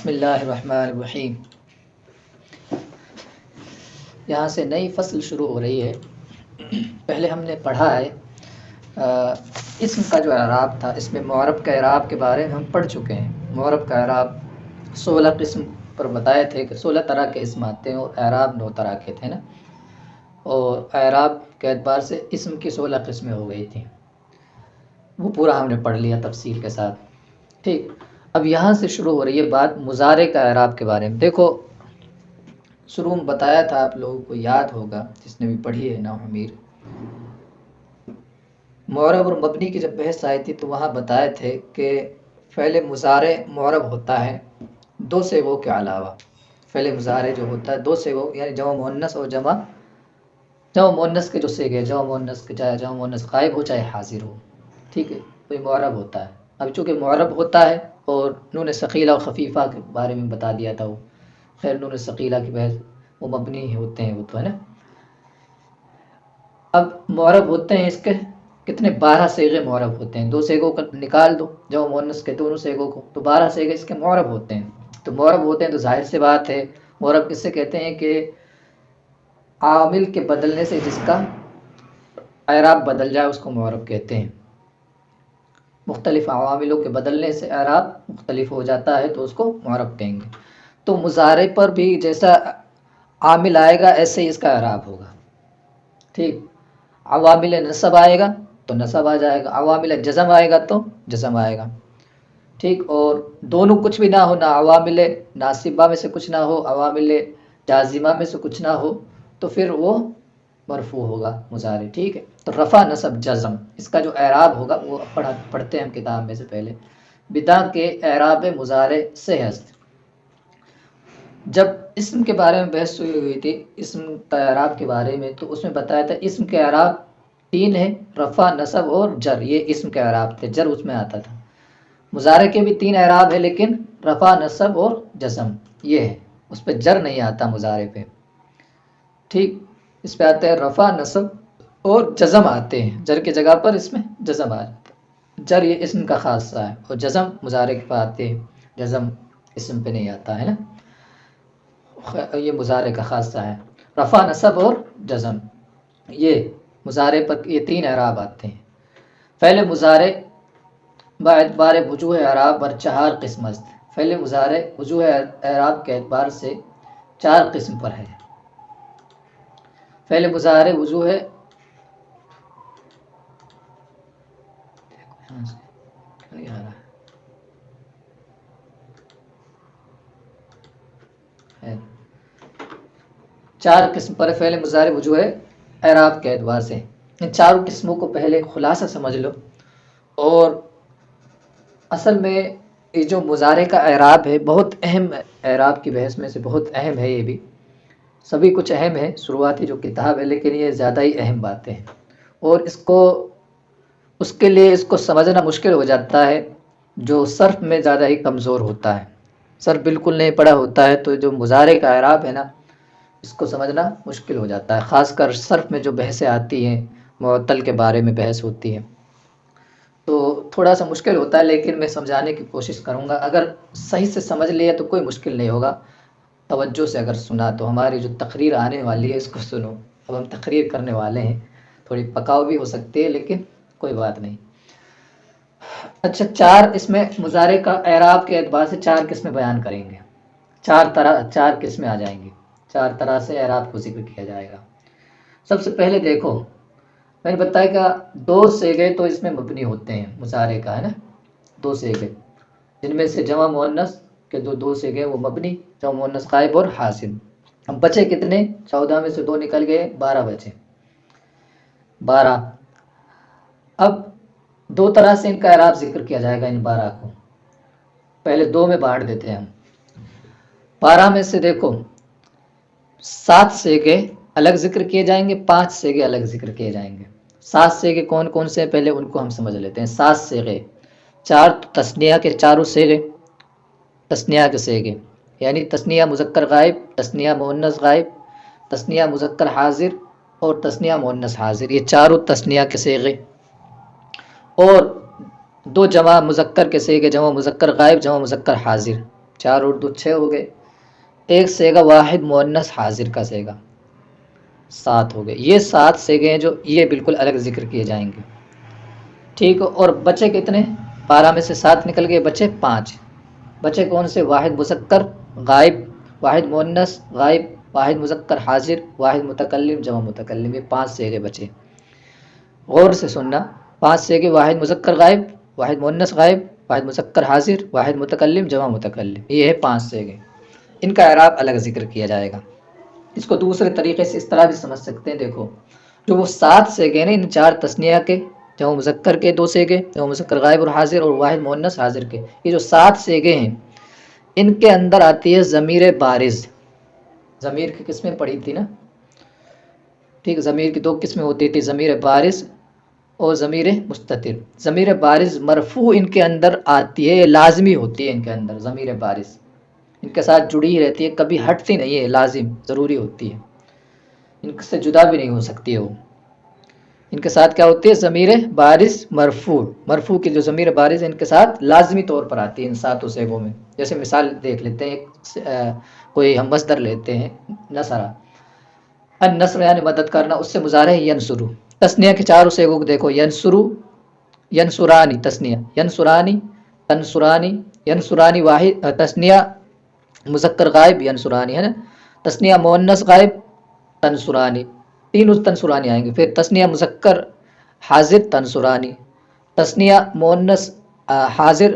بسم اللہ الرحمن الرحیم۔ یہاں سے نئی فصل شروع ہو رہی ہے۔ پہلے ہم نے پڑھا ہے اسم کا جو اعراب تھا، اس میں معرب کا اعراب کے بارے میں ہم پڑھ چکے ہیں۔ معرب کا اعراب 16 قسم پر بتائے تھے کہ 16 طرح کے اسم آتے ہیں اور اعراب 9 طرح کے تھے نا، اور اعراب کے اعتبار سے اسم کی 16 قسمیں ہو گئی تھیں، وہ پورا ہم نے پڑھ لیا تفصیل کے ساتھ۔ ٹھیک، اب یہاں سے شروع ہو رہی ہے بات مضارع کا اعراب کے بارے میں۔ دیکھو شروع میں بتایا تھا، آپ لوگوں کو یاد ہوگا جس نے بھی پڑھی ہے نحو امیر، معرب اور مبنی کی جب بحث آئی تھی تو وہاں بتائے تھے کہ فعل مضارع معرب ہوتا ہے 2 صیغوں کے علاوہ۔ فعل مضارع جو ہوتا ہے 2 صیغوں، یعنی جمع مؤنث اور جمع مؤنث کے جو صیغے، جمع مؤنث کے، چاہے جمع مؤنث غائب ہو چاہے حاضر ہو، ٹھیک ہے، تو یہ معرب ہوتا ہے۔ اب چونکہ معرب ہوتا ہے اور نون ثقیلہ اور خفیفہ کے بارے میں بتا دیا تھا وہ، خیر نون ثقیلہ کی بحث وہ مبنی ہی ہوتے ہیں، وہ تو ہے نا۔ اب معرب ہوتے ہیں اس کے کتنے؟ 12 صیغے معرب ہوتے ہیں۔ 2 صیغوں کا نکال دو جمع مؤنث کے دونوں صیغوں کو، تو 12 صیغے اس کے معرب ہوتے ہیں۔ تو معرب ہوتے ہیں تو ظاہر سی بات ہے، معرب کس سے کہتے ہیں کہ عامل کے بدلنے سے جس کا اعراب بدل جائے اس کو معرب کہتے ہیں۔ مختلف عواملوں کے بدلنے سے اعراب مختلف ہو جاتا ہے تو اس کو معرب کہیں گے۔ تو مضارع پر بھی جیسا عامل آئے گا ایسے ہی اس کا اعراب ہوگا، ٹھیک۔ عوامل نصب آئے گا تو نصب آ جائے گا، عوامل جزم آئے گا تو جزم آئے گا، ٹھیک۔ اور دونوں کچھ بھی نہ ہو، نہ عوامل ناصبہ میں سے کچھ نہ ہو، عوامل جازمہ میں سے کچھ نہ ہو، تو پھر وہ مرفوع ہوگا مضارع، ٹھیک ہے۔ تو رفع نصب جزم اس کا جو اعراب ہوگا وہ پڑھتے ہیں ہم کتاب میں سے پہلے، بدا کے اعراب مضارع سے ہست۔ جب اسم کے بارے میں بحث ہوئی تھی، اسم کا اعراب کے بارے میں، تو اس میں بتایا تھا اسم کے اعراب 3 ہیں، رفع نصب اور جر، یہ اسم کے اعراب تھے، جر اس میں آتا تھا۔ مضارع کے بھی 3 اعراب ہے، لیکن رفع نصب اور جزم یہ ہے، اس پہ جر نہیں آتا مضارع پہ، ٹھیک۔ اس پہ آتے ہیں رفع نصب اور جزم آتے ہیں، جر کی جگہ پر اس میں جزم آ جاتا ہے۔ جر یہ اسم کا خاصہ ہے اور جزم مضارع کے پہ آتے ہیں، جزم اسم پہ نہیں آتا ہے نا، یہ مضارع کا خاصہ ہے۔ رفع نصب اور جزم یہ مضارع پر یہ 3 اعراب آتے ہیں۔ فعل مضارع با اعتبار وجوہ اعراب بر 4 قسم است۔ فعل مضارع وجوہ اعراب کے اعتبار سے 4 قسم پر ہے۔ فعل مضارع وجوہ چار قسم پر فعل مضارع وجوہ اعراب کے اعتبار سے۔ ان چاروں قسموں کو پہلے خلاصہ سمجھ لو، اور اصل میں یہ جو مضارع کا اعراب ہے بہت اہم، اعراب کی بحث میں سے بہت اہم ہے، یہ بھی سبھی کچھ اہم ہے، شروعاتی جو کتاب ہے، لیکن یہ زیادہ ہی اہم باتیں ہیں، اور اس کے لیے اس کو سمجھنا مشکل ہو جاتا ہے جو صرف میں زیادہ ہی کمزور ہوتا ہے، صرف بالکل نہیں پڑھا ہوتا ہے، تو جو مضارع کا اعراب ہے نا اس کو سمجھنا مشکل ہو جاتا ہے، خاص کر صرف میں جو بحثیں آتی ہیں، معطل کے بارے میں بحث ہوتی ہے، تو تھوڑا سا مشکل ہوتا ہے، لیکن میں سمجھانے کی کوشش کروں گا۔ اگر صحیح سے سمجھ لیا تو کوئی مشکل نہیں ہوگا، توجہ سے اگر سنا تو۔ ہماری جو تقریر آنے والی ہے اس کو سنو، اب ہم تقریر کرنے والے ہیں، تھوڑی پکاؤ بھی ہو سکتی ہے لیکن کوئی بات نہیں۔ اچھا، 4 اس میں مضارع کا اعراب کے اعتبار سے 4 قسمیں بیان کریں گے، 4 قسمیں آ جائیں گی، 4 طرح سے اعراب کو ذکر کیا جائے گا۔ سب سے پہلے دیکھو، میں نے بتایا کہ 2 صیغے تو اس میں مبنی ہوتے ہیں مضارع کا، ہے نا، 2 صیغے، جن میں سے جمع مؤنث کے 2 صیغے وہ مبنی، جمع مؤنث غائب اور حاضر۔ اب بچے کتنے؟ 14 میں سے 2 نکل گئے، 12 بچے، 12۔ اب 2 طرح سے ان کا اعراب ذکر کیا جائے گا، ان 12 کو پہلے 2 میں بانٹ دیتے ہیں ہم۔ 12 میں سے دیکھو 7 صیغے الگ ذکر کیے جائیں گے، 5 صیغے الگ ذکر کیے جائیں گے۔ 7 صیغے کون کون سے ہیں پہلے ان کو ہم سمجھ لیتے ہیں۔ 7 صیغے، 4 تثنیہ کے چاروں صیغے، تثنیہ کے صیغے، یعنی تثنیہ مذکر غائب، تثنیہ مؤنث غائب، تثنیہ مذکر حاضر اور تثنیہ مؤنث حاضر، یہ چاروں تثنیہ کے صیغے، اور 2 جمع مذکر کے صیغے، جمع مذکر غائب، جمع مذکر حاضر، 4 اور 2 6 ہو گئے، ایک سیگا واحد مؤنث حاضر کا سیگا 7 ہو گئے. یہ 7 سیگے ہیں جو یہ بالکل الگ ذکر کیے جائیں گے. ٹھیک ہے، اور بچے کتنے؟ 12 میں سے 7 نکل گئے، بچے 5. بچے کون سے؟ واحد مذکر غائب، واحد مؤنث غائب، واحد مذکر حاضر، واحد متکلم جمع متکلم. یہ 5 سیگے بچے. غور سے سننا، 5 سیگے: واحد مذکر غائب، واحد مؤنث غائب، واحد مذکر حاضر، واحد متکلم جمع متکلم. یہ ہے 5 سیگے. ان کا اعراب الگ ذکر کیا جائے گا. اس کو دوسرے طریقے سے اس طرح بھی سمجھ سکتے ہیں. دیکھو، جو وہ 7 سیگے نا، ان 4 تثنیہ کے جمع مذکر کے 2 سیگے، جمع مذکر غائب اور حاضر، اور واحد مؤنث حاضر کے، یہ جو 7 سیگے ہیں ان کے اندر آتی ہے ضمیر بارز. ضمیر کی قسمیں پڑھی تھی نا، ٹھیک. ضمیر کی 2 قسمیں ہوتی تھی، ضمیر بارز اور ضمیر مستتر. ضمیر بارز مرفوع ان کے اندر آتی ہے، لازمی ہوتی ہے ان کے اندر. ضمیر بارز ان کے ساتھ جڑی رہتی ہے، کبھی ہٹتی نہیں ہے، لازم ضروری ہوتی ہے، ان سے جدا بھی نہیں ہو سکتی ہے. وہ ان کے ساتھ کیا ہوتی ہے؟ ضمیر بارز مرفوع. مرفوع کی جو ضمیر بارز ہے ان کے ساتھ لازمی طور پر آتی ہے ان 7 سیغوں میں. جیسے مثال دیکھ لیتے ہیں، کوئی ہم مصدر لیتے ہیں نصرہ. النصر یعنی مدد کرنا، اس سے مضارع ہے ینصرو. تثنیہ کے 4 سیغوں کو دیکھو: ینصرو، ینصرانی تثنیہ، ینصرانی، تنصرانی. ینصرانی واحد تثنیہ مذکر غائب ینصرانی ہے نا. تثنیہ مؤنث غائب تنصرانی، 3 تنصرانی آئیں گے. پھر تثنیہ مذکر حاضر تنصرانی، تثنیہ مؤنث حاضر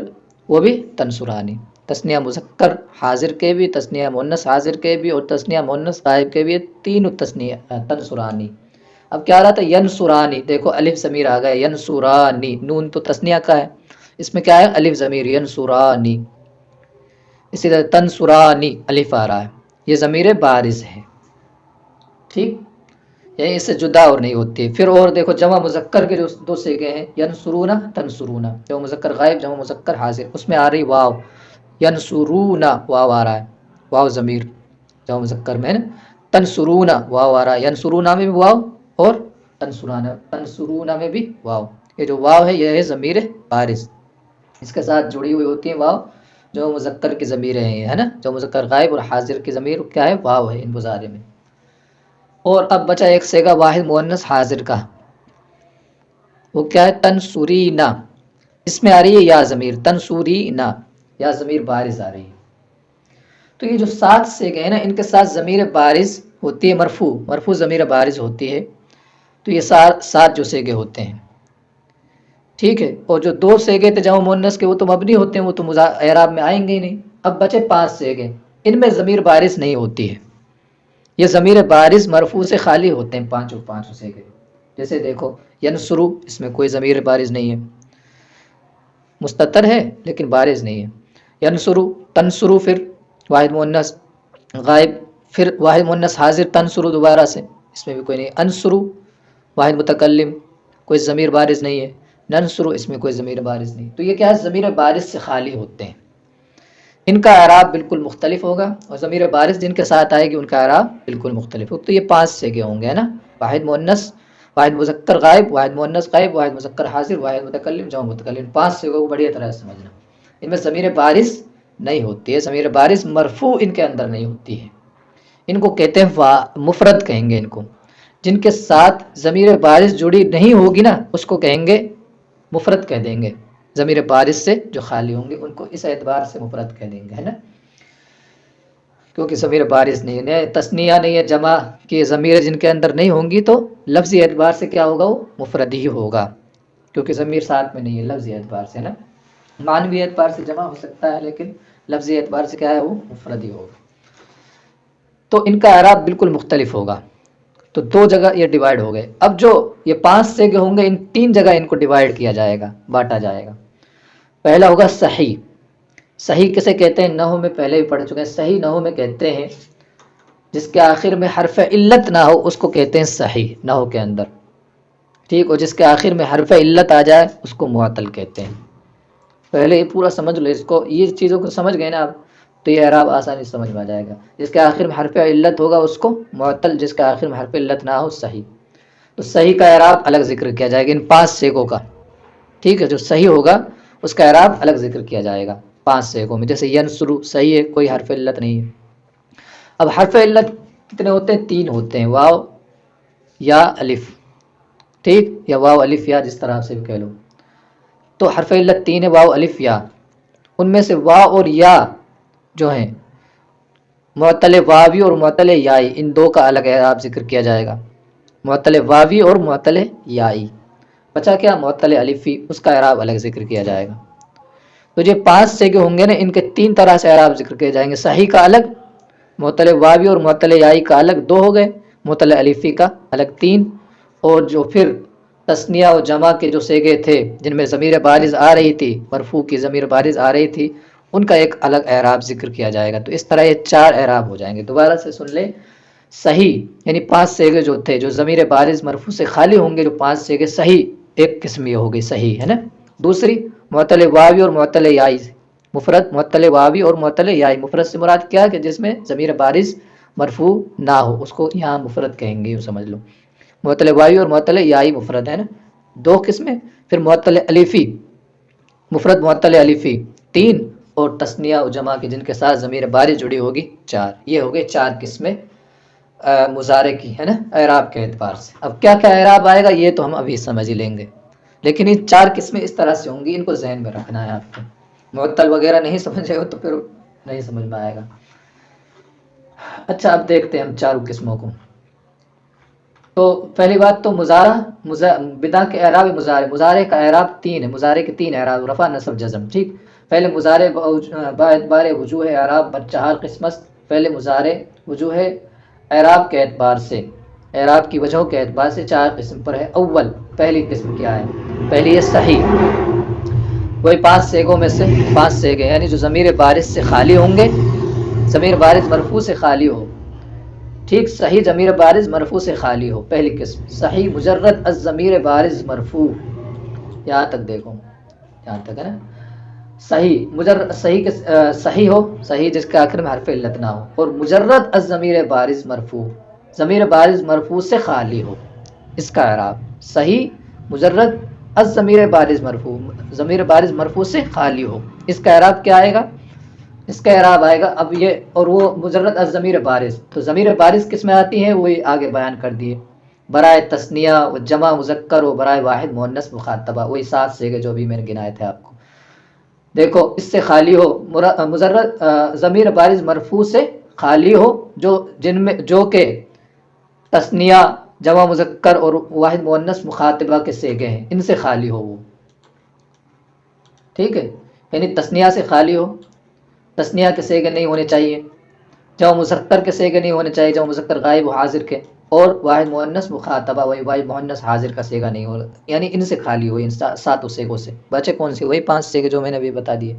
وہ بھی تنصرانی. تثنیہ مذکر حاضر کے بھی، تثنیہ مؤنث حاضر کے بھی، اور تثنیہ مؤنث غائب کے بھی 3 تثنیہ تنصرانی. اب کیا رہا تھا؟ ینصرانی. دیکھو الف ضمیر آ گیا، ینصرانی. نون تو تثنیہ کا ہے، اس میں کیا ہے؟ الف ضمیر، ینصرانی. اسی طرح تنصرانی الف آ رہا ہے، یہ ضمیر بارز ہے. ٹھیک، یعنی اس سے جدا اور نہیں ہوتی ہے. پھر اور دیکھو جمع مذکر کے جو 2 سیغے ہیں، ینصرون تنصرون. جمع مذکر غائب، جمع مذکر حاضر، اس میں آ رہی واو، ینصرون واو آ رہا ہے، واو ضمیر جمع مذکر میں ہے. تنصرون واو آ رہا ہے، ینصرون میں بھی واو، اور تنصرون میں بھی واو. یہ جو واو ہے یہ ہے ضمیر بارز، اس کے ساتھ جڑی ہوئی ہوتی ہیں واو. جو مذکر کی ضمیریں ہیں ہے نا، جو مذکر غائب اور حاضر کی ضمیر کیا ہے؟ واو ہے ان مضارع میں. اور اب بچا ایک سیگا واحد مؤنث حاضر کا، وہ کیا ہے؟ تنصرینا. اس میں آ رہی ہے یا ضمیر، تنصرینا یا ضمیر بارز آ رہی ہے. تو یہ جو 7 سیگے ہیں نا، ان کے ساتھ ضمیر بارز ہوتی ہے، مرفوع. مرفوع ضمیر بارز ہوتی ہے. تو یہ 7 جو سیگے ہوتے ہیں، ٹھیک ہے. اور جو 2 سیگے تھے جمع مؤنث کے، وہ تو مبنی ہوتے ہیں، وہ تو اعراب میں آئیں گے ہی نہیں. اب بچے 5 سیگے، ان میں ضمیر بارز نہیں ہوتی ہے. یہ ضمیر بارز مرفوع سے خالی ہوتے ہیں 5 سیغے. جیسے دیکھو ینصرو، اس میں کوئی ضمیر بارز نہیں ہے، مستتر ہے لیکن بارز نہیں ہے. ینصرو، تنصرو پھر واحد مؤنث غائب، پھر واحد مؤنث حاضر تنصرو دوبارہ سے، اس میں بھی کوئی نہیں. انصرو واحد متکلم، کوئی ضمیر بارز نہیں ہے. ننصرو، اس میں کوئی ضمیر بارز نہیں. تو یہ کیا ہے؟ ضمیر بارز سے خالی ہوتے ہیں. ان کا اعراب بالکل مختلف ہوگا، اور ضمیر بارز جن کے ساتھ آئے گی ان کا اعراب بالکل مختلف ہوگا. تو یہ 5 سیغے ہوں گے نا، واحد مؤنث، واحد مذکر غائب، واحد مؤنث غائب، واحد مذکر حاضر، واحد متکلم جمع متکلم. 5 سیغوں کو بڑی طرح سے سمجھنا. ان میں ضمیر بارز نہیں ہوتی ہے، ضمیر بارز مرفوع ان کے اندر نہیں ہوتی ہے. ان کو کہتے ہیں مفرد کہیں گے. ان کو جن کے ساتھ ضمیر بارز جڑی نہیں ہوگی نا، اس کو کہیں گے مفرد کہہ دیں گے. ضمیر بارز سے جو خالی ہوں گے ان کو اس اعتبار سے مفرد کہہ دیں گے، ہے نا، کیونکہ ضمیر بارز نہیں ہے، تثنیہ نہیں ہے، جمع کی ضمیر جن کے اندر نہیں ہوں گی تو لفظی اعتبار سے کیا ہوگا؟ وہ مفرد ہی ہوگا، کیونکہ ضمیر ساتھ میں نہیں ہے لفظی اعتبار سے نا. معنوی اعتبار سے جمع ہو سکتا ہے لیکن لفظی اعتبار سے کیا ہے؟ وہ مفرد ہی ہوگا. تو ان کا اعراب بالکل مختلف ہوگا. تو 2 جگہ یہ ڈیوائیڈ ہو گئے. اب جو یہ 5 سیغے ہوں گے، ان 3 جگہ ان کو ڈیوائیڈ کیا جائے گا، بانٹا جائے گا. پہلا ہوگا صحیح. صحیح کسے کہتے ہیں؟ نحو میں پہلے بھی پڑھ چکے ہیں. صحیح نحو میں کہتے ہیں جس کے آخر میں حرف علت نہ ہو، اس کو کہتے ہیں صحیح نحو کے اندر، ٹھیک. اور جس کے آخر میں حرف علت آ جائے اس کو معطل کہتے ہیں. پہلے یہ پورا سمجھ لو اس کو، یہ چیزوں کو سمجھ گئے نا آپ، تو یہ اعراب آسانی سے سمجھ میں آ جائے گا. جس کے آخر میں حرف علت ہوگا اس کو معطل، جس کے آخر میں حرف علت نہ ہو صحیح. تو صحیح کا اعراب الگ ذکر کیا جائے گا ان 5 سیغوں کا، ٹھیک ہے. جو صحیح ہوگا اس کا اعراب الگ ذکر کیا جائے گا. 5 سیغوں میں، جیسے ینصرو صحیح ہے، کوئی حرف علت نہیں ہے۔ اب حرف علت کتنے ہوتے ہیں؟ 3 ہوتے ہیں، واو یا الف، ٹھیک، یا واو الف یا، جس طرح سے بھی کہہ لو۔ تو حرف علت 3 ہے، واو الف یا۔ ان میں سے واو اور یا جو ہیں معطل واوی اور معطل یائی، ان دو کا الگ اعراب ذکر کیا جائے گا، معطل واوی اور معطل یائی۔ بچا کیا؟ معطل الفی، اس کا اعراب الگ ذکر کیا جائے گا۔ تو یہ 5 سیغے ہوں گے نا، ان کے 3 طرح سے اعراب ذکر کیے جائیں گے، صحیح کا الگ، معطل واوی اور معطل یائی کا الگ 2 ہو گئے، معطل الفی کا الگ 3، اور جو پھر تثنیہ و جمع کے جو سیغے تھے جن میں ضمیر بارز آ رہی تھی، مرفوع کی ضمیر بارز آ رہی تھی، ان کا ایک الگ اعراب ذکر کیا جائے گا۔ تو اس طرح یہ 4 اعراب ہو جائیں گے۔ دوبارہ سے سن لیں، صحیح یعنی 5 سیغے جو تھے جو ضمیر بارز مرفوع سے خالی ہوں گے، جو 5 سیغے صحیح، ایک قسم یہ ہوگی صحیح ہے نا۔ دوسری معطل واوی اور معطل یائی مفرد، معطل واوی اور معطل یائی مفرد سے مراد کیا ہے کہ جس میں ضمیر بارز مرفوع نہ ہو، اس کو یہاں مفرد کہیں گے، یوں سمجھ لو۔ معطل واوی اور معطل یائی مفرد ہے نا، 2 قسمیں۔ پھر معطل الفی مفرد، معطل الفی 3، اور تثنیہ و جمع کے جن کے ساتھ ضمیر بارز جڑی ہوگی 4۔ یہ ہو گئے 4 قسمیں مضارع کی ہے نا، اعراب کے اعتبار سے۔ اب کیا کیا اعراب آئے گا یہ تو ہم ابھی سمجھ ہی لیں گے، لیکن یہ 4 قسمیں اس طرح سے ہوں گی، ان کو ذہن میں رکھنا ہے آپ کو۔ معطل وغیرہ نہیں سمجھے ہو تو پھر نہیں سمجھ میں آئے گا۔ اچھا، اب دیکھتے ہیں ہم 4 قسموں کو۔ تو پہلی بات تو مضارع، بدا کے اعراب مضارع، مضارع کا اعراب 3 ہے، مضارع کے 3 اعراب، رفع نصب جزم، ٹھیک۔ پہلے مضارع باعتبار وجوہ اعراب بچہار قسمت، پہلے مضارع وجوہ اعراب کے اعتبار سے، اعراب کی وجہوں کے اعتبار سے 4 قسم پر ہے۔ اول، پہلی قسم کیا ہے؟ پہلی ہے صحیح، وہی 5 سیغوں میں سے 5 سیغے، یعنی جو ضمیر بارز سے خالی ہوں گے، ضمیر بارز مرفوع سے خالی ہو، ٹھیک، صحیح ضمیر بارز مرفوع سے خالی ہو، پہلی قسم صحیح مجرد از ضمیر بارز مرفوع۔ یہاں تک دیکھو، یہاں تک ہے نا، صحیح مجرد، صحیح کے صحیح ہو، صحیح جس کے آخر میں حرف علت نہ ہو، اور مجرد از ضمیر بارز مرفوع، ضمیر بارز مرفوع سے خالی ہو، اس کا اعراب صحیح مجرد از ضمیر بارز مرفوع، ضمیر بارز مرفوع سے خالی ہو، اس کا اعراب کیا آئے گا؟ اس کا اعراب آئے گا اب یہ، اور وہ مجرد از ضمیر بارز، تو ضمیر بارز کس میں آتی ہے وہی آگے بیان کر دیے، برائے تثنیہ و جمع مذکر و برائے واحد مؤنث مخاطبہ، وہی 7 سیغے جو بھی میں نے گنائے تھے آپ کو۔ دیکھو، اس سے خالی ہو، مجرد ضمیر بارز مرفوع سے خالی ہو، جن میں جو کہ تثنیہ، جمع مذکر اور واحد مؤنث مخاطبہ کے سیغے ہیں، ان سے خالی ہو وہ، ٹھیک ہے، یعنی تثنیہ سے خالی ہو، تثنیہ کے سیغے نہیں ہونے چاہیے، جمع مذکر کے سیغے نہیں ہونے چاہیے، جمع مذکر غائب و حاضر کے، اور واحد مؤنث مخاطبہ، وہی واحد مؤنث حاضر کا سیغہ نہیں ہو، یعنی ان سے خالی ہو، ان 7 سیغوں سے۔ بچے کون سی؟ وہی 5 سیغے جو میں نے ابھی بتا دیے۔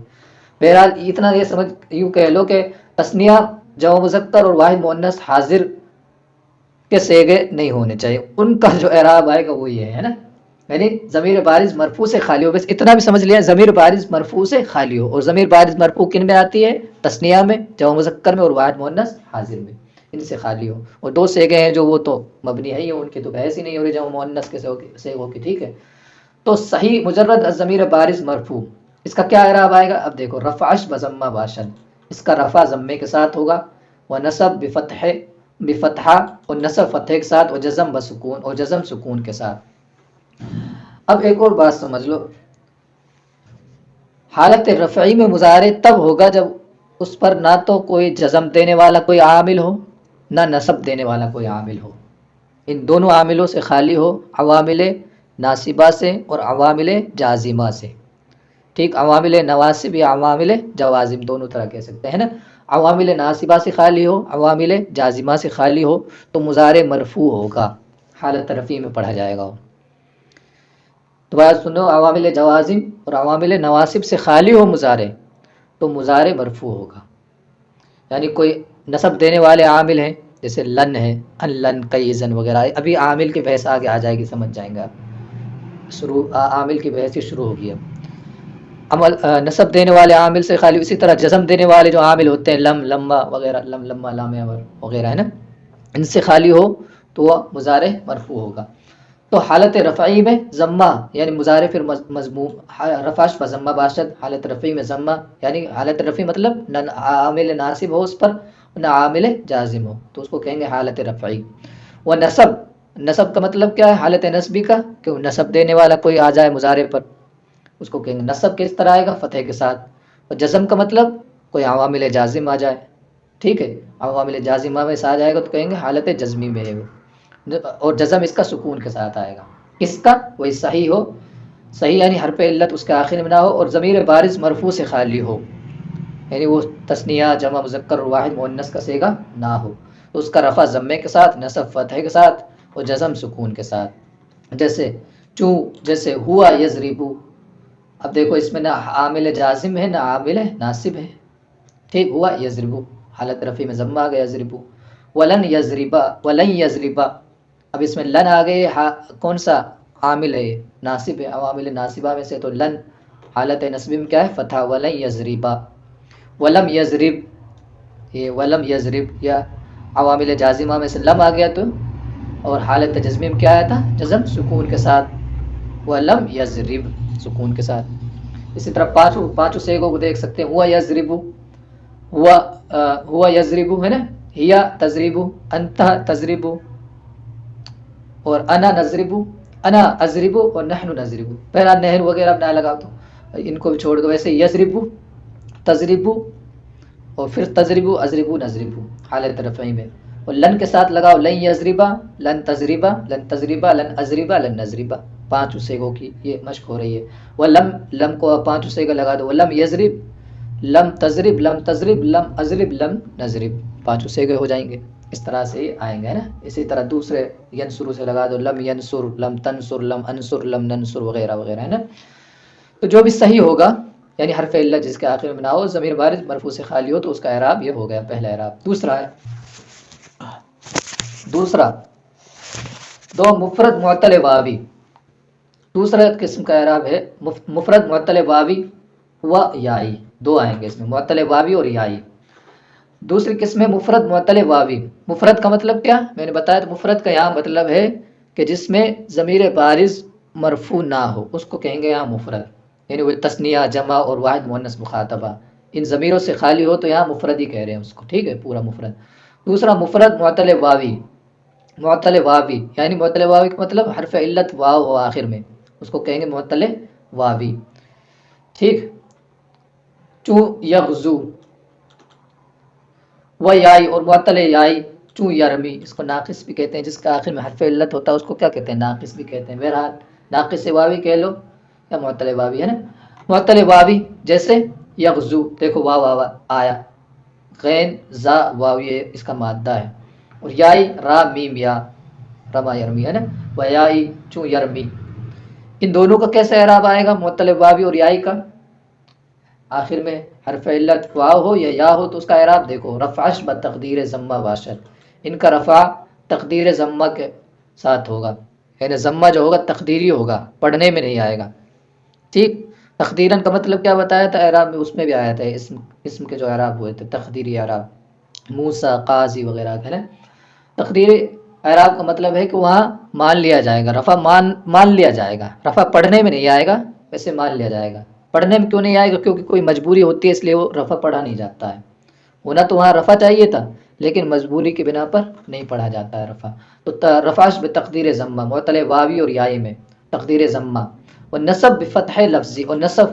بہرحال اتنا یہ سمجھ، یوں کہہ لو کہ تثنیہ، جمع مذکر اور واحد مؤنث حاضر کے سیغے نہیں ہونے چاہیے، ان کا جو اعراب آئے گا وہ یہ ہے نا، یعنی ضمیر بارز مرفوع سے خالی ہو، بس اتنا بھی سمجھ لیا، ضمیر بارز مرفوع سے خالی ہو، اور ضمیر بارز مرفوع کن میں آتی ہے؟ تثنیہ میں، جمع مذکر میں، اور واحد مؤنث حاضر میں، ان سے خالی ہو۔ اور 2 سیغے ہیں جو وہ تو مبنی ہے ہی، ان کی تو بحث ہی نہیں ہو رہی جمع مؤنث کے سیغوں کی، ٹھیک ہے۔ تو صحیح مجرد از ضمیر بارز مرفوع، اس کا کیا اعراب آئے گا؟ اب دیکھو، رفعش بضمہ باشن، اس کا رفع ضمے کے ساتھ ہوگا، ونصب بفتحہ، اور نصب فتح کے ساتھ، اور جزم بسکون، اور جزم سکون کے ساتھ۔ اب ایک اور بات سمجھ لو، حالت رفعی میں مضارع تب ہوگا جب اس پر نہ تو کوئی جزم دینے والا کوئی عامل ہو، نہ نصب دینے والا کوئی عامل ہو، ان دونوں عاملوں سے خالی ہو، عوامل ناصبہ سے اور عوامل جازمہ سے، ٹھیک، عوامل نواسب یا عوامل جوازم دونوں طرح کہہ سکتے ہیں نا۔ عوامل ناصبہ سے خالی ہو، عوامل جازمہ سے خالی ہو، تو مضارع مرفوع ہوگا، حالت رفعی میں پڑھا جائے گا۔ دوبارہ سنو، عوامل جوازم اور عوامل نواسب سے خالی ہو مضارع تو مضارع مرفوع ہوگا، یعنی کوئی نصب دینے والے عامل ہیں جیسے لن ہے، ان لن، کئی زن وغیرہ، ابھی عامل کی بحث آگے آ جائے گی، سمجھ جائیں گے آپ، عامل کی بحث ہی شروع ہوگی اب۔ نصب دینے والے عامل سے خالی، اسی طرح جزم دینے والے جو عامل ہوتے ہیں، لم، لما وغیرہ، لم، لما، لام وغیرہ ہے نا، ان سے خالی ہو تو وہ مضارع مرفوع ہوگا۔ تو حالت رفعی میں ضمہ یعنی مضارع پھر مضموم، رفعش و ضمہ باشد، حالت رفعی میں ضمہ یعنی حالت رفعی مطلب نہ عامل ناصب ہو اس پر نہ عامل جازم ہو، تو اس کو کہیں گے حالت رفعی۔ وہ نصب، نصب کا مطلب کیا ہے؟ حالت نصبی کا، کہ نصب دینے والا کوئی آ جائے مضارع پر، اس کو کہیں گے نصب کس طرح آئے گا؟ فتح کے ساتھ۔ اور جزم کا مطلب کوئی عوامل جازم آ جائے، ٹھیک ہے، عوامل جازمہ میں سے آ جائے گا تو کہیں گے حالت جزمی میں ہے وہ، اور جزم اس کا سکون کے ساتھ آئے گا، اس کا وہی صحیح ہو، صحیح یعنی حرف علت اس کے آخر میں نہ ہو، اور ضمیر بارز مرفوع سے خالی ہو، یعنی وہ تثنیہ جمع مذکر واحد مؤنث کا صیغہ نہ ہو، تو اس کا رفع ضمے کے ساتھ، نصب فتح کے ساتھ، اور جزم سکون کے ساتھ۔ جیسے چوں، جیسے ہوا یضربو، اب دیکھو اس میں نہ عامل جازم ہے نہ عامل ناصب ہے، ٹھیک، ہوا یضربو حالت رفع میں ضمہ آ گیا یضربو۔ ولن یضربا، ولن یضربا، اب اس میں لن آ گئے، کون سا عامل ہے؟ ناصب ہے، عوامل ناصبہ میں سے، تو لن حالت نصبی میں کیا ہے؟ فتح، ولن یضربا۔ ولم یضرب، یہ ولم یضرب یا عوامل جازمہ میں سے لم آ گیا، تو اور حالت جزمی میں کیا آیا تھا؟ جزم سکون کے ساتھ، ولم یضرب سکون کے ساتھ۔ اسی طرح پانچوں سیغوں کو دیکھ سکتے ہیں، ہوا یضربو، ہوا یضربو ہے نا، ہیا تضربو، انت تضربو، اور انا نضربو، انا اضربو، اور نحن نضربو۔ پہلا نہر وغیرہ نہ لگا تو ان کو بھی چھوڑ دو، ویسے یضربو، تضربو، اور پھر تضربو، اضربو، نضربو حالت رفعی میں، اور لن کے ساتھ لگاؤ، لن یضربا، لن تضربا، لن تضربا، لن اضربا، لن نضربا، پانچوں سیغوں کی یہ مشق ہو رہی ہے۔ ولم، لم کو پانچوں سیغہ لگا دو، ولم یضرب، لم تضرب، لم تضرب، لم اضرب، لم نضرب، پانچوں سیغے ہو جائیں گے، اس طرح سے آئیں گے، ہے نا۔ اسی طرح دوسرے ینصرو سے لگا دو، لم ینصر، لم تنصر، لم انصر، لم ننصر، وغیرہ وغیرہ، ہے نا۔ تو جو بھی صحیح ہوگا یعنی حرف علت جس کے آخر میں نہ ہو، ضمیر بارز مرفوع سے خالی ہو، تو اس کا اعراب یہ ہو گیا پہلا اعراب۔ دوسرا دو مفرد معطل واوی، دوسرا قسم کا اعراب ہے مفرد معطل واوی و یائی، دو آئیں گے اس میں، معطل واوی اور یائی۔ دوسری قسم ہے مفرد معطل واوی۔ مفرد کا مطلب کیا میں نے بتایا، تو مفرد کا یہاں مطلب ہے کہ جس میں ضمیر بارز مرفوع نہ ہو، اس کو کہیں گے یہاں مفرد، یعنی وہ تثنیہ جمع اور واحد مؤنث مخاطبہ ان ضمیروں سے خالی ہو، تو یہاں مفرد ہی کہہ رہے ہیں اس کو، ٹھیک ہے، پورا مفرد۔ دوسرا مفرد معطل واوی، معطل واوی یعنی معطل واوی کا مطلب حرف علت واو ہو آخر میں، اس کو کہیں گے معطل واوی، ٹھیک۔ چوں یغزو و یائی، اور معطل یائی چوں یرمی، اس کو ناقص بھی کہتے ہیں، جس کا آخر میں حرف علت ہوتا ہے اس کو کیا کہتے ہیں؟ ناقص بھی کہتے ہیں۔ بہرحال ناقص واوی کہہ لو یا معطل واوی، ہے نا۔ معطل واوی جیسے یغزو، دیکھو واو آیا، غین زا واو یہ اس کا مادہ ہے، اور یائی را میم یا، رما یرمی، ہے نا، و یائی چوں یرمی، ان دونوں کا کیسے اعراب آئے گا؟ معطل واوی اور یائی کا آخر میں حرف علت واو ہو یا یا ہو، تو اس کا اعراب دیکھو، رفعش بتقدیر ضمہ باشد، ان کا رفع تقدیر ضمہ کے ساتھ ہوگا، یعنی ضمہ جو ہوگا تقدیری ہوگا، پڑھنے میں نہیں آئے گا، ٹھیک۔ تقدیراً کا مطلب کیا بتایا تھا اعراب میں، اس میں بھی آیا تھا، اسم کے جو اعراب ہوئے تھے تقدیری اعراب، موسیٰ، قاضی وغیرہ، ہے نا۔ تقدیری اعراب کا مطلب ہے کہ وہاں مان لیا جائے گا، رفع مان لیا جائے گا، رفع پڑھنے میں نہیں آئے گا، ویسے مان لیا جائے گا۔ پڑھنے میں کیوں نہیں آئے گا؟ کیونکہ کوئی مجبوری ہوتی ہے، اس لیے وہ رفع پڑھا نہیں جاتا ہے، ہونا تو وہاں رفع چاہیے تھا لیکن مجبوری کی بنا پر نہیں پڑھا جاتا ہے رفع، تو رفعش بتقدیر ضمہ، معطل واوی اور یائی میں تقدیر ضمہ، اور نصب بفتح لفظی، اور نصب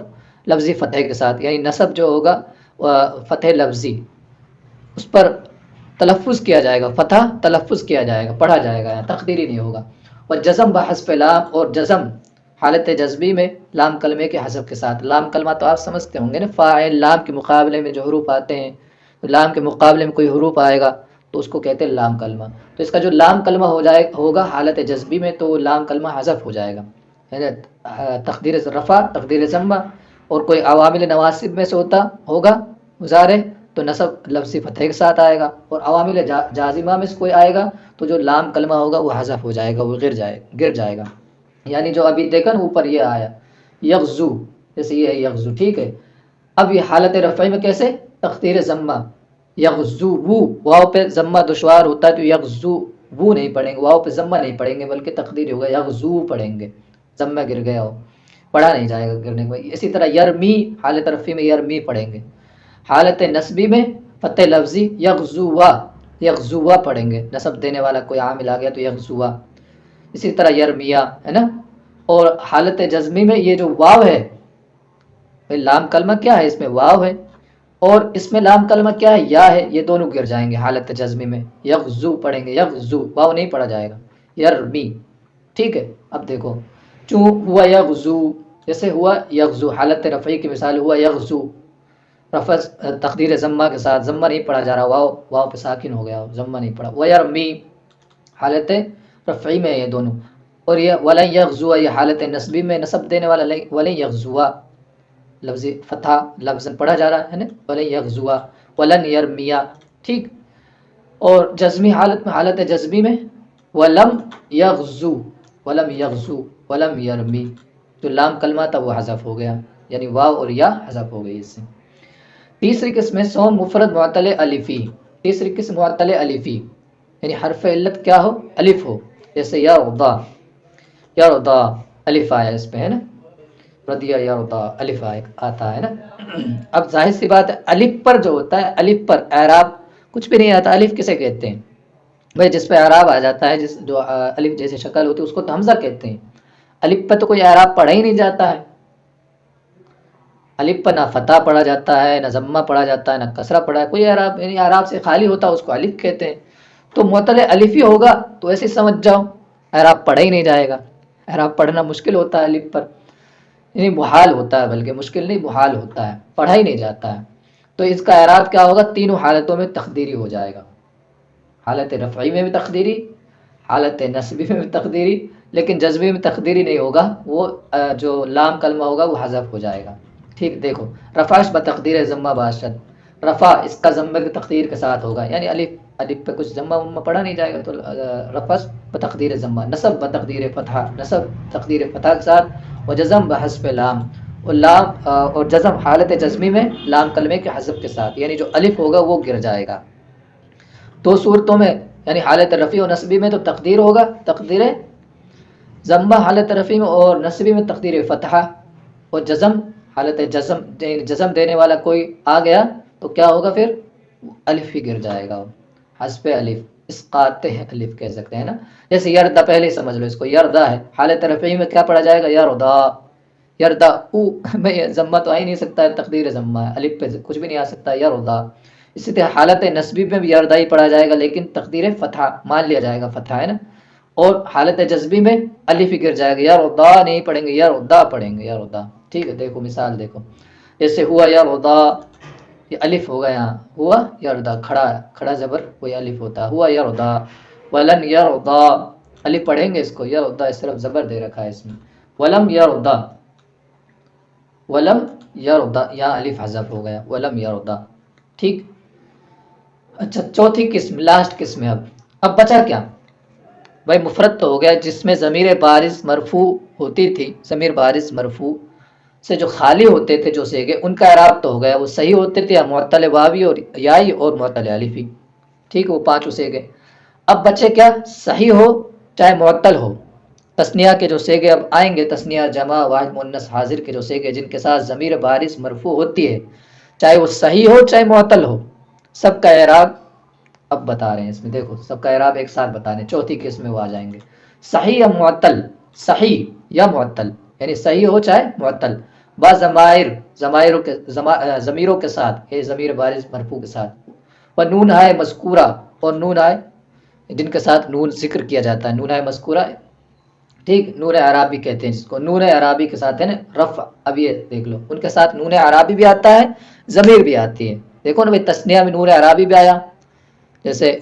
لفظی فتح کے ساتھ، یعنی نصب جو ہوگا فتح لفظی، اس پر تلفظ کیا جائے گا، فتح تلفظ کیا جائے گا، پڑھا جائے گا، تقدیری نہیں ہوگا۔ اور جزم بحذف لام، اور جزم حالت جذبی میں لام کلمے کے حذف کے ساتھ، لام کلمہ تو آپ سمجھتے ہوں گے نا، فاعل، لام کے مقابلے میں جو حروف آتے ہیں، لام کے مقابلے میں کوئی حروف آئے گا تو اس کو کہتے ہیں لام کلمہ، تو اس کا جو لام کلمہ ہوگا حالت جذبی میں، تو وہ لام کلمہ حذف ہو جائے گا، یعنی تقدیر رفع، تقدیر ضمہ، اور کوئی عوامل نواسب میں سے ہوگا مضارع، تو نصب لفظی فتح کے ساتھ آئے گا، اور عوامل جازمہ میں سے کوئی آئے گا تو جو لام کلمہ ہوگا وہ حذف ہو جائے گا، وہ گر جائے گا، یعنی جو ابھی دیکھا نا اوپر یہ آیا یغزو، جیسے یہ ہے یغزو، ٹھیک ہے۔ اب یہ حالت رفعی میں کیسے؟ تقدیر ضمہ، یغزو، واو پہ ضمہ دشوار ہوتا ہے تو یغزو وہ نہیں پڑھیں گے، واو پہ ضمہ نہیں پڑھیں گے بلکہ تقدیر ہوگا یغزو پڑھیں گے، ضمہ گر گیا ہو، پڑھا نہیں جائے گا گرنے کے بعد۔ اسی طرح یرمی حالت رفعی میں یرمی پڑھیں گے، حالت نصبی میں فتح لفظی یغزوا، یغزوا پڑھیں گے، نصب دینے والا کوئی عامل آ گیا تو یغزوا۔ اسی طرح یرمیا ہے نا۔ اور حالت جزمی میں یہ جو واو ہے، لام کلمہ کیا ہے، اس میں واو ہے، اور اس میں لام کلمہ کیا ہے، یا ہے، یہ دونوں گر جائیں گے حالت جزمی میں، یغزو پڑھیں گے، یغزو، واو نہیں پڑھا جائے گا، یرمی۔ ٹھیک ہے، اب دیکھو چوں ہوا یغزو، جیسے ہوا یغزو حالت رفعی کی مثال، ہوا یغزو، رفع تقدیر ضمہ کے ساتھ، ضمہ نہیں پڑھا جا رہا، واو واو پہ ساکن ہو گیا، ضمہ نہیں پڑھا، ویرمی حالت رفعی میں یہ دونوں، اور یہ ولن یغزو یہ حالت نصبی میں، نصب دینے والا ولن یغزوا، لفظ فتح لفظ پڑھا جا رہا ہے نا، ولن یغزوا ولن یرمیا۔ ٹھیک، اور جزمی حالت میں، حالت جزمی میں ولم یغزو، ولم یغزو ولم یرمی، جو لام کلمہ تھا وہ حذف ہو گیا، یعنی واو اور یا حذف ہو گئی اس سے۔ تیسری قسم ہے سوم مفرد معطل الفی، تیسری قسم معطل الفی، یعنی حرف علت کیا ہو، الف ہو، جیسے یرضا، یرضا الف آیا اس پہ ہے نا، ردیہ یرضا الف آتا ہے نا۔ اب ظاہر سی بات ہے الف پر جو ہوتا ہے، الف پر اعراب کچھ بھی نہیں آتا، الف کسے کہتے ہیں بھائی، جس پہ اعراب آ جاتا ہے، جس جو الف جیسے شکل ہوتی ہے اس کو تو حمزہ کہتے ہیں، الف پہ تو کوئی اعراب پڑھا ہی نہیں جاتا ہے، الف پر نہ فتح پڑھا جاتا ہے، نہ ضمہ پڑھا جاتا ہے، نہ کسرہ پڑھا ہے، کوئی اعراب یعنی اعراب سے خالی ہوتا ہے، اس کو الف کہتے ہیں۔ تو معطل الفی ہوگا تو ایسے سمجھ جاؤ اعراب پڑھا ہی نہیں جائے گا، اعراب پڑھنا مشکل ہوتا ہے الف پر، یعنی محال ہوتا ہے، بلکہ مشکل نہیں محال ہوتا ہے، پڑھا ہی نہیں جاتا ہے۔ تو اس کا اعراب کیا ہوگا، تینوں حالتوں میں تقدیری ہو جائے گا، حالت رفعی میں بھی تقدیری، حالت نصبی میں بھی تقدیری، لیکن جزمی میں تقدیری نہیں ہوگا، وہ جو لام کلمہ ہوگا وہ حذف ہو جائے گا۔ ٹھیک، دیکھو رفعش بتقدیر ضمہ باشد، رفع اس کا ضمہ کی تقدیر کے ساتھ ہوگا، یعنی الف پہ کچھ ضمہ ومہ پڑھا نہیں جائے گا، تو رفعش بتقدیر ضمہ، نصب بتقدیر فتحہ، نصب تقدیر فتحہ کے ساتھ، و جزم بحذف لام، اور لام اور جزم حالت جزمی میں لام کلمے کے حذف کے ساتھ، یعنی جو الف ہوگا وہ گر جائے گا۔ دو صورتوں میں، یعنی حالت رفعی و نصبی میں تو تقدیر ہوگا، تقدیر ضمہ حالت رفعی میں، اور نصبی میں تقدیر فتحہ، اور جزم حالت جزم دینے والا کوئی آ گیا تو کیا ہوگا، پھر الف ہی گر جائے گا، حذف الف، اسقاط الف کہہ سکتے ہیں نا۔ جیسے یردا، پہلے ہی سمجھ لو اس کو، یردا ہے حالت رفعی میں کیا پڑھا جائے گا، یردا، یردا او میں ضمہ تو آ ہی نہیں سکتا ہے، تقدیر ضمہ ہے، الف پہ کچھ بھی نہیں آ سکتا، یردا۔ اسی طرح حالت نصبی میں بھی یردا ہی پڑھا جائے گا، لیکن تقدیر فتحہ مان لیا جائے گا، فتحہ ہے نا۔ اور حالت جزمی میں الف ہی گر جائے گا، یردا نہیں پڑھیں گے، یردا پڑھیں گے، یردا۔ ٹھیک ہے، دیکھو مثال دیکھو، جیسے ہوا یردا، یہ الف ہوگا یہاں، ہوا یردا، کھڑا کھڑا زبر کوئی الف ہوتا ہے، ہوا یردا، ولن یردا، الف پڑھیں گے اس کو، یردا اس طرف زبر دے رکھا ہے اس میں، ولم یردا، ولم یردا، یہاں الف حذف ہو گیا، ولم یردا۔ ٹھیک، اچھا چوتھی قسم، لاسٹ قسم ہے، اب بچا کیا بھائی، مفرد تو ہو گیا جس میں ضمیر بارز مرفوع ہوتی تھی، ضمیر بارز مرفوع سے جو خالی ہوتے تھے جو سیغے، ان کا اعراب تو ہو گیا، وہ صحیح ہوتے تھے، معطل واوی اور یائی اور معطل الفی۔ ٹھیک، وہ پانچوں سیغے۔ اب بچے کیا، صحیح ہو چاہے معطل ہو، تثنیہ کے جو سیغے اب آئیں گے، تثنیہ جمع واحد مؤنث حاضر کے جو سیغے جن کے ساتھ ضمیر بارز مرفوع ہوتی ہے، چاہے وہ صحیح ہو چاہے معطل ہو، سب کا اعراب اب بتا رہے ہیں اس میں، دیکھو سب کا اعراب ایک ساتھ بتا رہے ہیں، چوتھی قسم میں وہ آ جائیں گے، صحیح یا معطل، صحیح یا معطل، یعنی صحیح ہو چاہے معطل، با ضمیروں کے ساتھ، یہ ضمیر بارز مرفوع کے ساتھ، و نون ہے مذکورہ، اور نون ہے جن کے ساتھ نون ذکر کیا جاتا ہے، نون ہے مذکورہ، ٹھیک، نون عرابی کہتے ہیں جس کو، نون عرابی کے ساتھ ہے نا رفع، اب یہ دیکھ لو ان کے ساتھ نون عرابی بھی آتا ہے، ضمیر بھی آتی ہے، دیکھو نا بھائی تثنیہ میں نون عرابی بھی آیا، جیسے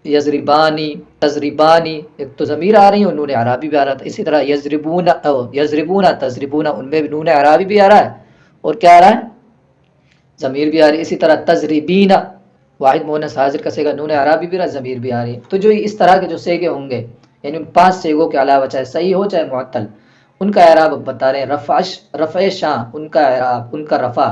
یضربانی، تضربانی، ایک تو ضمیر آ رہی ہے اور نون عرابی بھی آ رہا تھا، اسی طرح یضربون، یضربون تضربون، ان میں بھی نون عرابی بھی آ رہا ہے اور کیا آ رہا ہے، ضمیر بھی آ رہی ہے، اسی طرح تضربین واحد مؤنث حاضر کا صیغہ، نون عرابی بھی رہا، ضمیر بھی آ رہی ہے۔ تو جو اس طرح کے جو صیغے ہوں گے، یعنی ان 5 صیغوں کے علاوہ چاہے صحیح ہو چاہے معطل، ان کا اعراب اب بتا رہے ہیں، رفع شاں، ان کا اعراب، ان کا رفع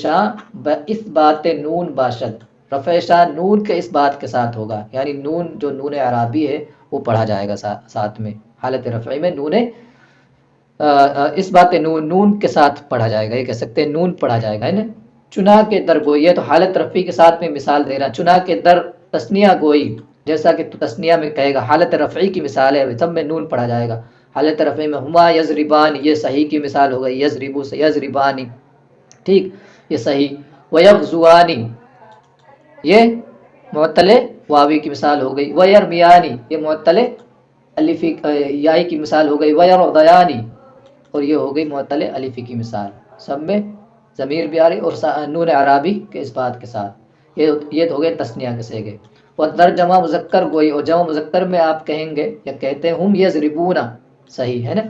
شاں باثبات نون باشد، رفع شان نون کے اس بات کے ساتھ ہوگا، یعنی نون جو نون اعرابی ہے وہ پڑھا جائے گا ساتھ میں، حالت رفعی میں نون اس بات نون کے ساتھ پڑھا جائے گا، یہ کہہ سکتے ہیں نون پڑھا جائے گا، ہے نا۔ چنا کے در گوئی، یہ تو حالت رفعی کے ساتھ میں مثال دے رہا، چنا کے در تسنیہ گوئی، جیسا کہ تو تسنیہ میں کہے گا، حالت رفعی کی مثال ہے، سب میں نون پڑھا جائے گا۔ حالت رفعی میں ہما یضربان، یہ صحیح کی مثال ہو گئی، یضربو سے یضربانی، ٹھیک، یہ صحیح۔ ویغزوانی، یہ معطل واوی کی مثال ہو گئی۔ ویرمیانی، یہ معطل الفی یائی کی مثال ہو گئی۔ ویرضیانی، اور یہ ہو گئی معطل الفی کی مثال، سب میں ضمیر بھی آ رہی اور نون اعرابی کے اس بات کے ساتھ، یہ ہو گئے تسنیہ کے صیغے۔ اور در جمع مذکر گوئی، اور جمع مذکر میں آپ کہیں گے یا کہتے ہیں ہم یضربون، صحیح ہے نا۔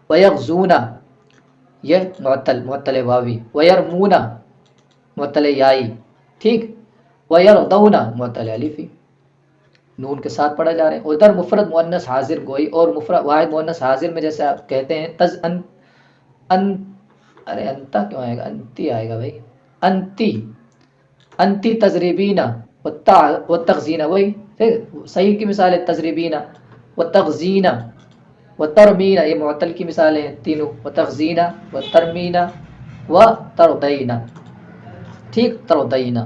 ویغزون، یہ معطل واوی۔ ویرمون، معطل یائی، ٹھیک۔ ویرضون، معطل الفی، نون کے ساتھ پڑھا جا رہا ہے۔ ادھر مفرد مؤنث حاضر گوئی اور مفرد واحد مؤنث حاضر میں جیسے آپ کہتے ہیں ارے انتا کیوں آئے گا، انتی آئے گا بھائی، انتی تضربینا والتغزینا، وہی صحیح کی مثال ہے، تضربینا والتغزینا وترمینا، یہ معطل کی مثالیں ہیں تینوں، وتغزینا وترمینا وترضینا، ٹھیک، ترضینا،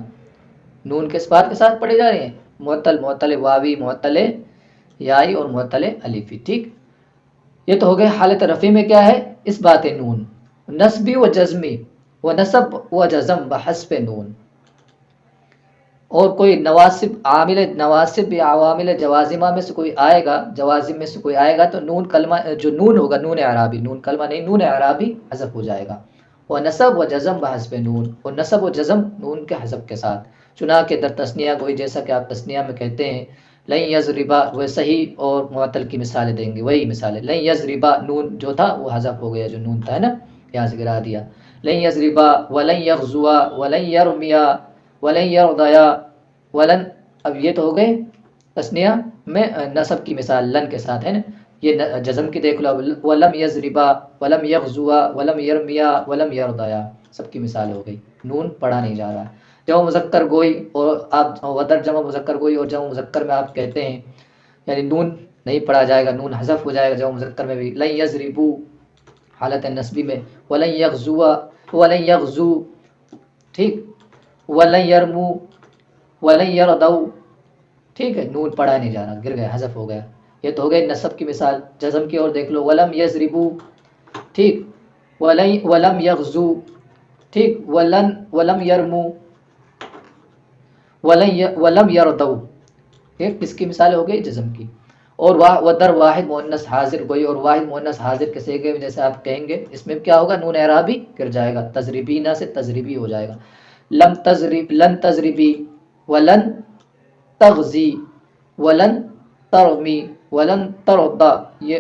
نون کے اس بات کے ساتھ پڑھے جا رہے ہیں، معطل واوی، معطل یائی اور معطل الفی، ٹھیک۔ یہ تو ہو گئے حالت رفع میں کیا ہے، اس بات نون، نصبی و جزمی و نصب و جزم بحسب نون، اور کوئی نواسب یا عوامل جوازمہ میں سے کوئی آئے گا، جوازم میں سے کوئی آئے گا تو نون کلمہ جو نون ہوگا، نون اعرابی، نون کلمہ نہیں، نون اعرابی حذف ہو جائے گا۔ وہ نصب و جزم بحسب نون، اور نصب و جزم نون کے حذف کے ساتھ، چنا کے در تسنیہ گوئی، جیسا کہ آپ تسنیہ میں کہتے ہیں لن یضربا، وہ صحیح اور معطل کی مثالیں دیں گے، وہی مثال ہے، لن یضربا، نون جو تھا وہ حذف ہو گیا، جو نون تھا نا یہاں سے گرا دیا، لن یضربا ولن یغزوا ولن یرمیا ولن یرضیا ولن، اب یہ تو ہو گئے تسنیہ میں نصب کی مثال لن کے ساتھ ہے نا، یہ جزم کی دیکھ لو، ولم یضربا ولم یغزوا ولم یرمیا ولم یرضیا، سب کی مثال ہو گئی، نون پڑھا نہیں جا رہا ہے۔ جمع مذکر گوئی، اور آپ ودر جمع مذکر گوئی اور جمع مذکر میں آپ کہتے ہیں یعنی نون نہیں پڑھا جائے گا، نون حذف ہو جائے گا جمع مذکر میں بھی، لن یضربو حالت نصبی میں، ولن یغزوا ولن یغزو، ٹھیک، ولن یرمو ولن یرضوا، ٹھیک ہے، نون پڑھا نہیں جا رہا، گر گیا، حذف ہو گیا۔ یہ تو ہو گئی نصب کی مثال۔ جزم کی اور دیکھ لو، ولم یضربو، ٹھیک، ولم یغزو، ٹھیک، ولم یرمو ولم یرضوا، یہ کس کی مثال ہو گئی، جزم کی۔ اور ودر واحد مؤنث حاضر گوئی، اور واحد مؤنث حاضر کے صیغے میں جیسے آپ کہیں گے، اس میں کیا ہوگا، نون اعرابی گر جائے گا، تضربینا سے تضربی ہو جائے گا، لن تضربی ولن تغزی ولن ترمی ولن ترضا، یہ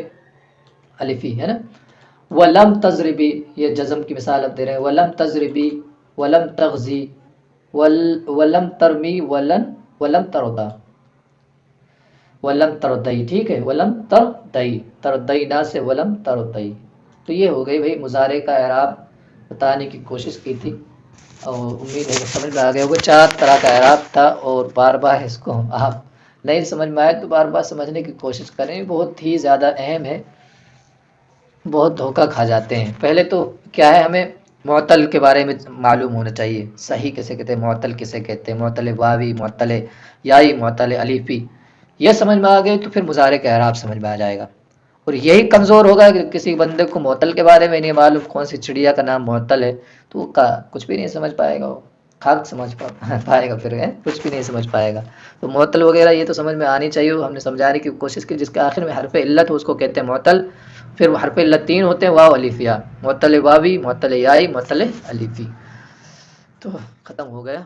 الفی ہے نا، ولم تضربی، یہ جزم کی مثال اب دے رہے ہیں، ولم تضربی ولم تغزی ولم ترمی ولم ترضا ولم ترضی، ٹھیک ہے، ولم ترضی، ترضینا سے ولم ترضی۔ تو یہ ہو گئی بھائی مضارع کا اعراب بتانے کی کوشش کی تھی، اور امید ہے کہ سمجھ میں آ گیا ہوگا۔ 4 طرح کا اعراب تھا، اور بار بار اس کو آپ نہیں سمجھ میں آئے تو بار بار سمجھنے کی کوشش کریں، بہت ہی زیادہ اہم ہے، بہت دھوکہ کھا جاتے ہیں۔ پہلے تو کیا ہے، ہمیں معطل کے بارے میں معلوم ہونا چاہیے، صحیح کسے کہتے ہیں، معطل کسے کہتے ہیں، معطل واوی، معطل یائی، معطل الفی، یہ سمجھ میں آ گئے تو پھر مضارع کا اعراب سمجھ میں آ جائے گا۔ اور یہی کمزور ہوگا کہ کسی بندے کو معطل کے بارے میں نہیں معلوم، کون سی چڑیا کا نام معطل ہے، تو وہ کچھ بھی نہیں سمجھ پائے گا، وہ خاک سمجھ پائے گا، پھر کچھ بھی نہیں سمجھ پائے گا۔ تو معطل وغیرہ یہ تو سمجھ میں آنی چاہیے، ہم نے سمجھانے کی کوشش کی، جس کے آخر میں حرف علت ہو اس کو کہتے ہیں معطل۔ پھر وہ حرف علت 3 ہوتے ہیں، واو الف یا، معطل واوی، معطل یائی، معطل الفی۔ تو ختم ہو گیا۔